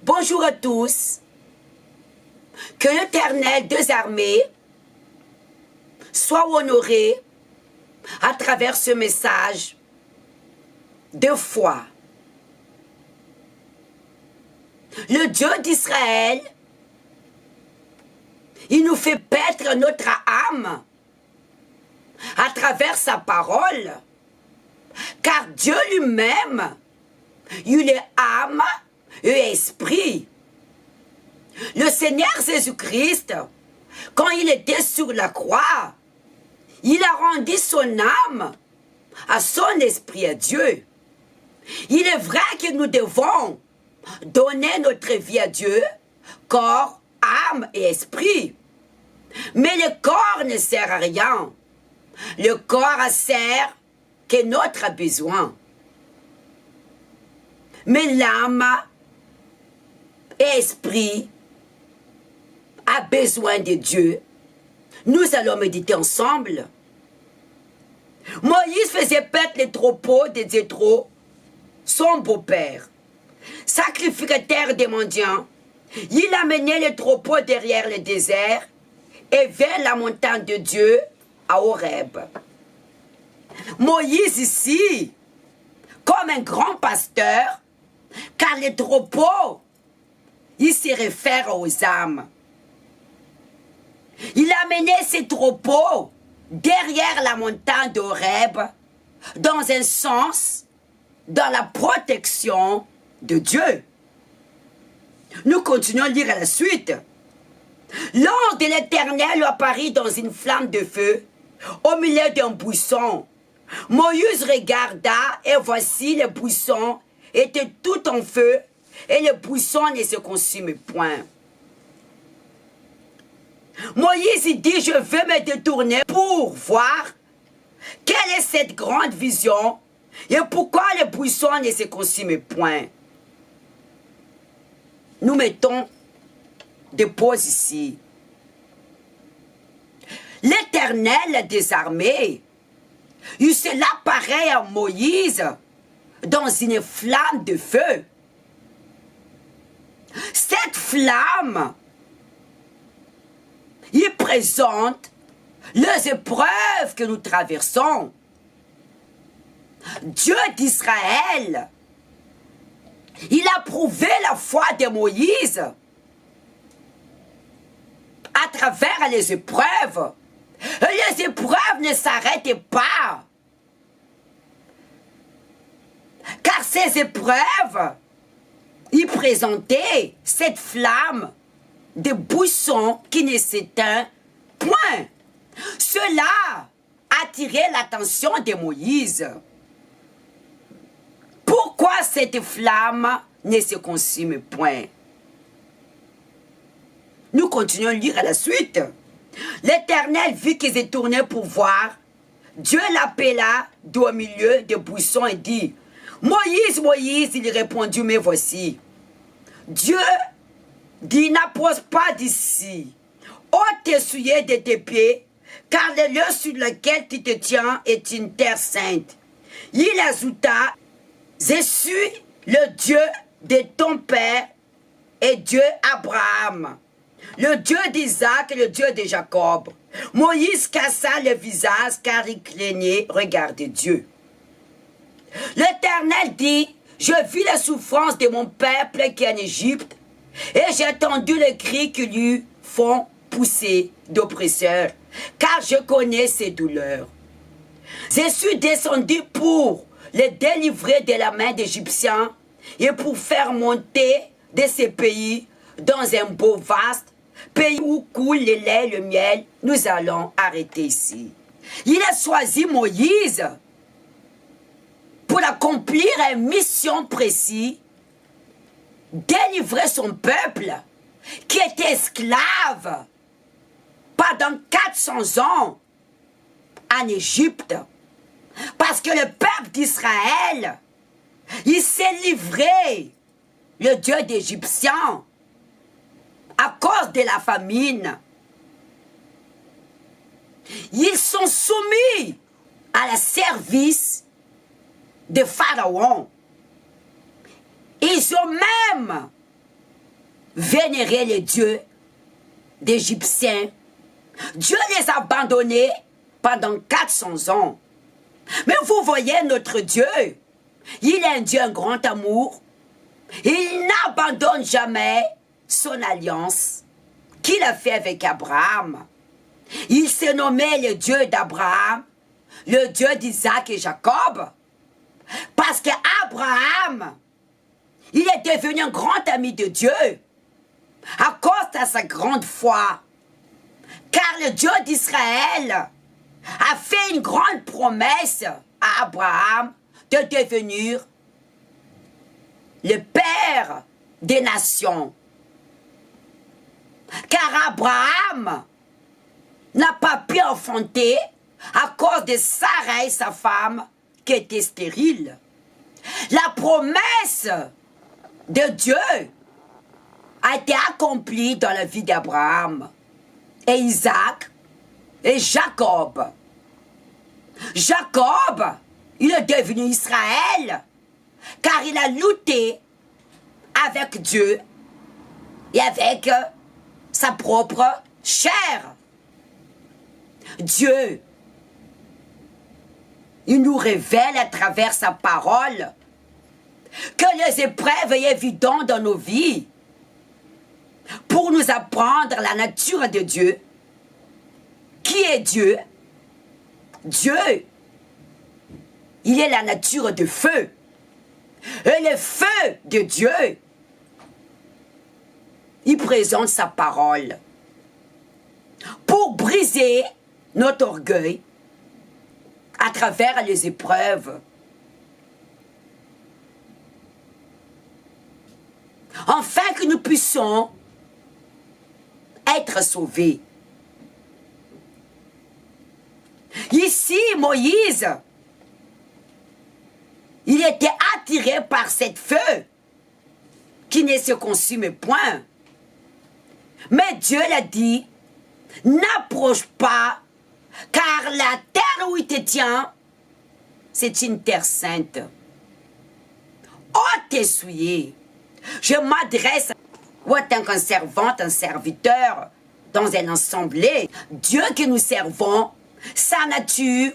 Bonjour à tous. Que l'Éternel des armées soit honoré à travers ce message de foi. Le Dieu d'Israël, il nous fait paître notre âme à travers sa parole, car Dieu lui-même, il est âme et esprit. Le Seigneur Jésus-Christ, quand il était sur la croix, il a rendu son âme à son esprit à Dieu. Il est vrai que nous devons donner notre vie à Dieu, corps, âme et esprit. Mais le corps ne sert à rien. Le corps sert que notre besoin. Mais l'âme et l'esprit a besoin de Dieu. Nous allons méditer ensemble. Moïse faisait paître les troupeaux des Jéthro, son beau-père. Sacrificateur des mendiants, il amenait les troupeaux derrière le désert et vers la montagne de Dieu à Horeb. Moïse ici, comme un grand pasteur, car les troupeaux, il se réfère aux âmes. Il amenait ses troupeaux derrière la montagne d'Horeb, dans un sens, dans la protection de Dieu. Nous continuons à lire à la suite. L'ange de l'Éternel apparut dans une flamme de feu, au milieu d'un buisson. Moïse regarda, et voici le buisson était tout en feu, et le buisson ne se consume point. Moïse dit, je veux me détourner pour voir quelle est cette grande vision et pourquoi le buisson ne se consume point. Nous mettons des pauses ici. L'Éternel des armées, il se l'apparaît à Moïse dans une flamme de feu. Cette flamme, il présente les épreuves que nous traversons. Dieu d'Israël, il a prouvé la foi de Moïse à travers les épreuves. Et les épreuves ne s'arrêtent pas. Car ces épreuves, il présentait cette flamme de buisson qui ne s'éteint point. Cela attirait l'attention de Moïse. Pourquoi cette flamme ne se consume point? Nous continuons à lire à la suite. L'Éternel vit qu'ils se tournaient pour voir. Dieu l'appela d'au milieu des buissons et dit, Moïse, Moïse, il répondit, mais voici. Dieu dit, n'approche pas d'ici. Ôte tes souliers de tes pieds, car le lieu sur lequel tu te tiens est une terre sainte. Il ajouta, je suis le Dieu de ton père et Dieu Abraham, le Dieu d'Isaac et le Dieu de Jacob. Moïse cassa le visage car il craignait regarder Dieu. L'Éternel dit, je vis la souffrance de mon peuple qui est en Égypte et j'ai entendu les cris qui lui font pousser d'oppresseurs, car je connais ses douleurs. Je suis descendu pour les délivrer de la main d'Égyptiens et pour faire monter de ces pays dans un beau vaste pays où coule le lait et le miel. Nous allons arrêter ici. Il a choisi Moïse pour accomplir une mission précise, délivrer son peuple qui était esclave pendant 400 ans en Égypte. Parce que le peuple d'Israël, il s'est livré le Dieu d'Égyptiens à cause de la famine. Ils sont soumis à la service de Pharaon. Ils ont même vénéraient les dieux d'Égyptiens. Dieu les a abandonnés pendant 400 ans. Mais vous voyez notre Dieu, il est un Dieu, un grand amour. Il n'abandonne jamais son alliance qu'il a fait avec Abraham. Il s'est nommé le Dieu d'Abraham, le Dieu d'Isaac et Jacob. Parce qu'Abraham, il est devenu un grand ami de Dieu à cause de sa grande foi. Car le Dieu d'Israël a fait une grande promesse à Abraham de devenir le père des nations. Car Abraham n'a pas pu enfanter à cause de Sarah, sa femme, qui était stérile. La promesse de Dieu a été accomplie dans la vie d'Abraham et Isaac et Jacob. Jacob, il est devenu Israël car il a lutté avec Dieu et avec sa propre chair. Dieu, il nous révèle à travers sa parole que les épreuves sont évidentes dans nos vies pour nous apprendre la nature de Dieu. Qui est Dieu? Dieu, il est la nature de feu. Et le feu de Dieu, il présente sa parole pour briser notre orgueil à travers les épreuves. Afin que nous puissions être sauvés. Ici, Moïse, il était attiré par cette feu qui ne se consume point. Mais Dieu l'a dit, n'approche pas, car la terre où il te tient, c'est une terre sainte. Oh, t'essuyer, je m'adresse en tant qu'un servant, un serviteur, dans un assemblée. Dieu que nous servons, sa nature,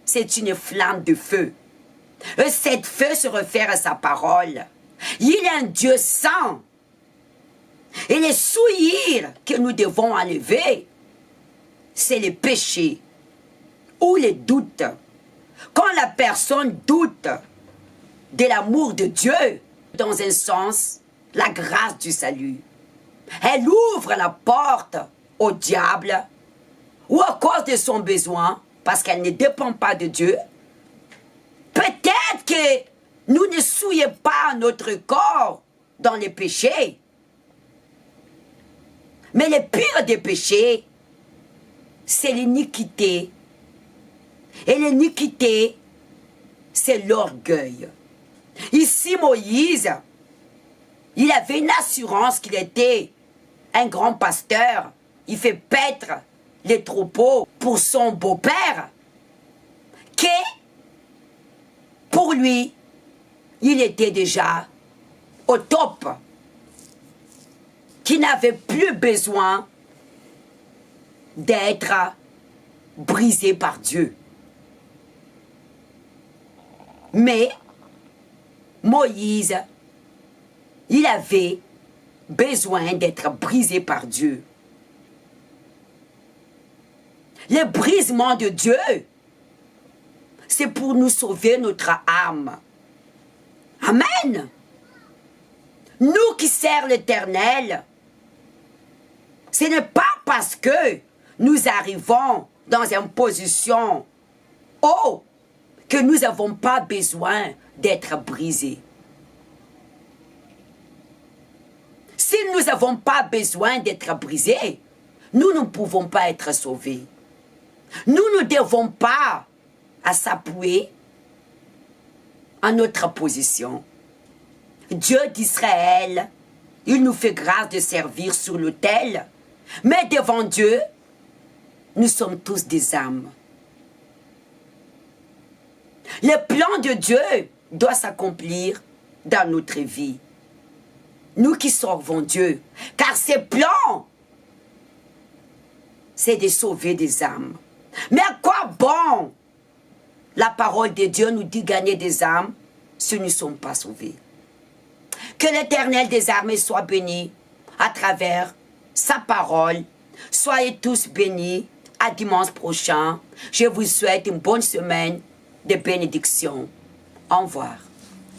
c'est une flamme de feu. Et cette feu se réfère à sa parole. Il est un Dieu saint. Et les souillures que nous devons enlever, c'est les péchés ou les doutes. Quand la personne doute de l'amour de Dieu, dans un sens, la grâce du salut, elle ouvre la porte au diable ou à cause de son besoin, parce qu'elle ne dépend pas de Dieu. Peut-être que nous ne souillons pas notre corps dans les péchés. Mais le pire des péchés, c'est l'iniquité. Et l'iniquité, c'est l'orgueil. Ici, Moïse, il avait une assurance qu'il était un grand pasteur. Il fait paître les troupeaux pour son beau-père. Que, pour lui, il était déjà au top. Qui n'avait plus besoin d'être brisé par Dieu. Mais Moïse, il avait besoin d'être brisé par Dieu. Le brisement de Dieu, c'est pour nous sauver notre âme. Amen. Nous qui servons l'Éternel, ce n'est pas parce que nous arrivons dans une position haute que nous n'avons pas besoin d'être brisés. Si nous n'avons pas besoin d'être brisés, nous ne pouvons pas être sauvés. Nous ne devons pas s'appuyer à notre position. Dieu d'Israël, il nous fait grâce de servir sur l'autel, mais devant Dieu, nous sommes tous des âmes. Le plan de Dieu doit s'accomplir dans notre vie. nous qui servons Dieu, car ses plans, c'est de sauver des âmes. Mais à quoi bon la parole de Dieu nous dit gagner des âmes si nous ne sommes pas sauvés? Que l'Éternel des armées soit béni à travers sa parole. Soyez tous bénis. À dimanche prochain. Je vous souhaite une bonne semaine de bénédiction. Au revoir.